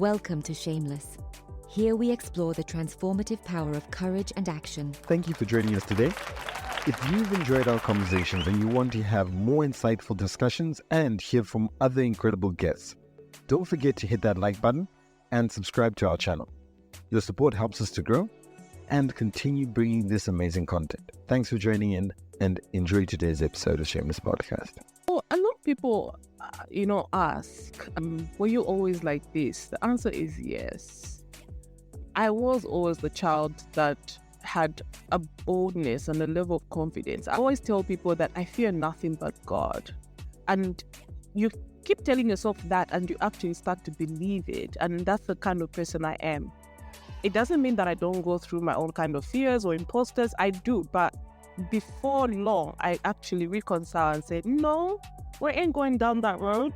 Welcome to Shameless. Here we explore the transformative power of courage and action. Thank you for joining us today. If you've enjoyed our conversations and you want to have more insightful discussions and hear from other incredible guests, don't forget to hit that like button and subscribe to our channel. Your support helps us to grow and continue bringing this amazing content. Thanks for joining in and enjoy today's episode of Shameless Podcast. Oh, a lot of people, ask, were you always like this? The answer is yes. I was always the child that had a boldness and a level of confidence. I always tell people that I fear nothing but God. And you keep telling yourself that and you actually start to believe it. And that's the kind of person I am. It doesn't mean that I don't go through my own kind of fears or imposters. I do, but before long, I actually reconcile and say, no, we ain't going down that road.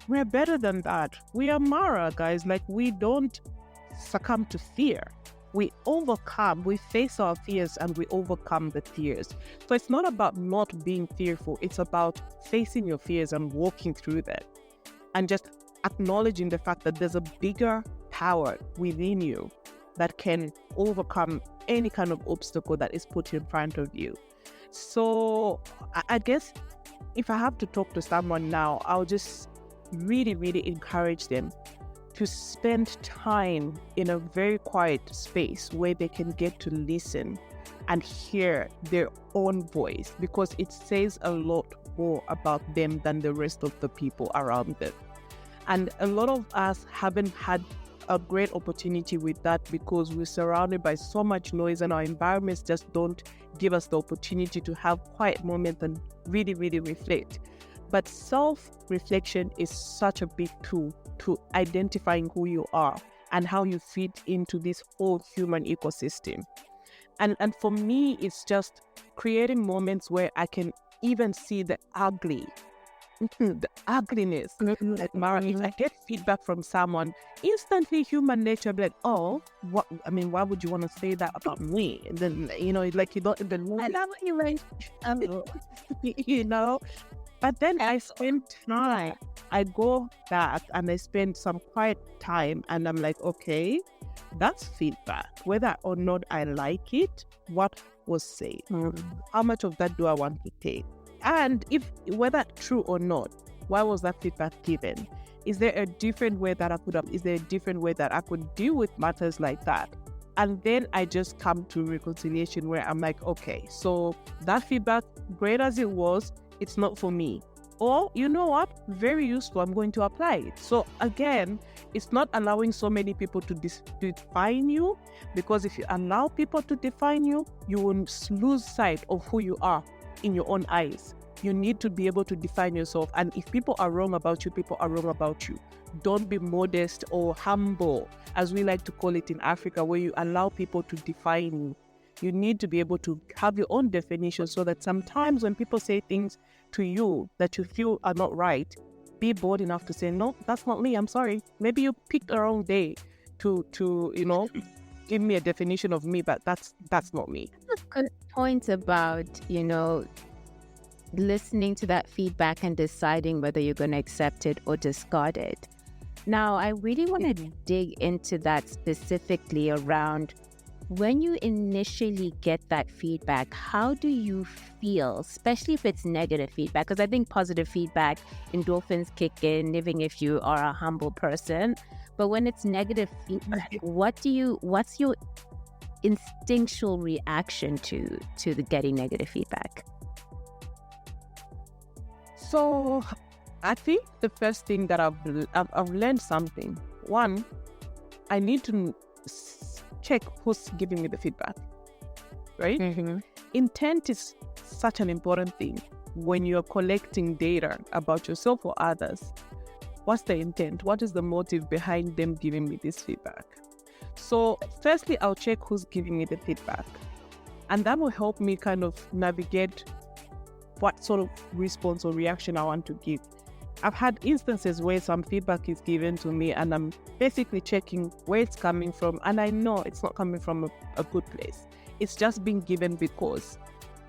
We're better than that. We are Mara, guys. Like, we don't succumb to fear. We face our fears and we overcome the fears. So it's not about not being fearful. It's about facing your fears and walking through them and just acknowledging the fact that there's a bigger power within you that can overcome any kind of obstacle that is put in front of you. So I guess if I have to talk to someone now, I'll just really, really encourage them to spend time in a very quiet space where they can get to listen and hear their own voice, because it says a lot more about them than the rest of the people around them. And a lot of us haven't had a great opportunity with that because we're surrounded by so much noise and our environments just don't give us the opportunity to have quiet moments and really, really reflect. But self-reflection is such a big tool to identifying who you are and how you fit into this whole human ecosystem. And for me, it's just creating moments where I can even see the ugliness. Like, Mara, if I get feedback from someone, instantly human nature be like, oh, why would you want to say that about me? And then, like, you don't even I love you, right? But then I spend time. I go back and I spend some quiet time and I'm like, okay, that's feedback. Whether or not I like it, what was said? How much of that do I want to take? And whether true or not, why was that feedback given? Is there a different way that is there a different way that I could deal with matters like that? And then I just come to reconciliation where I'm like, okay, so that feedback, great as it was, it's not for me. Or, you know what? Very useful. I'm going to apply it. So again, it's not allowing so many people to define you, because if you allow people to define you, you will lose sight of who you are in your own eyes. You need to be able to define yourself. And if people are wrong about you, people are wrong about you. Don't be modest or humble, as we like to call it in Africa, where you allow people to define you. You need to be able to have your own definition so that sometimes when people say things to you that you feel are not right, be bold enough to say, no, that's not me. I'm sorry. Maybe you picked the wrong day to give me a definition of me, but that's not me. Good point about, listening to that feedback and deciding whether you're going to accept it or discard it. Now, I really want to dig into that specifically around when you initially get that feedback. How do you feel, especially if it's negative feedback? Because I think positive feedback, endorphins kick in, even if you are a humble person. But when it's negative feedback, what's your instinctual reaction to the getting negative feedback? So I think the first thing that I've learned something. One, I need to check who's giving me the feedback, right? Mm-hmm. Intent is such an important thing when you're collecting data about yourself or others. What's the intent? What is the motive behind them giving me this feedback? So firstly, I'll check who's giving me the feedback. And that will help me kind of navigate what sort of response or reaction I want to give. I've had instances where some feedback is given to me and I'm basically checking where it's coming from, and I know it's not coming from a good place. It's just being given because,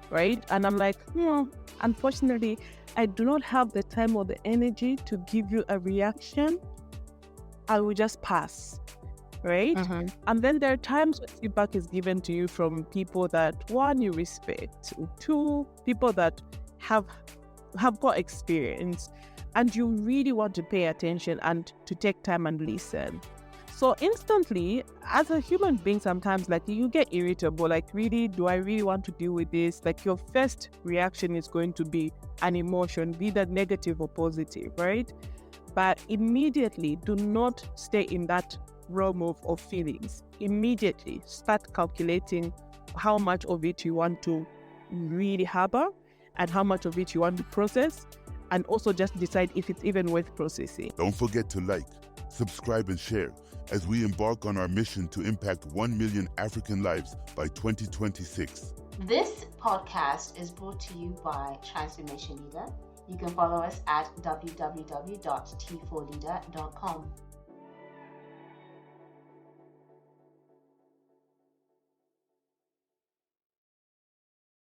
right? And I'm like, unfortunately, I do not have the time or the energy to give you a reaction I will just pass, right? And then there are times when feedback is given to you from people that, one, you respect, two, people that have got experience, and you really want to pay attention and to take time and listen. So instantly, as a human being, sometimes like you get irritable, like, really, do I really want to deal with this? Like, your first reaction is going to be an emotion, be that negative or positive, right? But immediately, do not stay in that realm of feelings. Immediately start calculating how much of it you want to really harbor and how much of it you want to process, and also just decide if it's even worth processing. Don't forget to like, subscribe, and share as we embark on our mission to impact 1 million African lives by 2026. This podcast is brought to you by Transformation Leader. You can follow us at www.t4leader.com.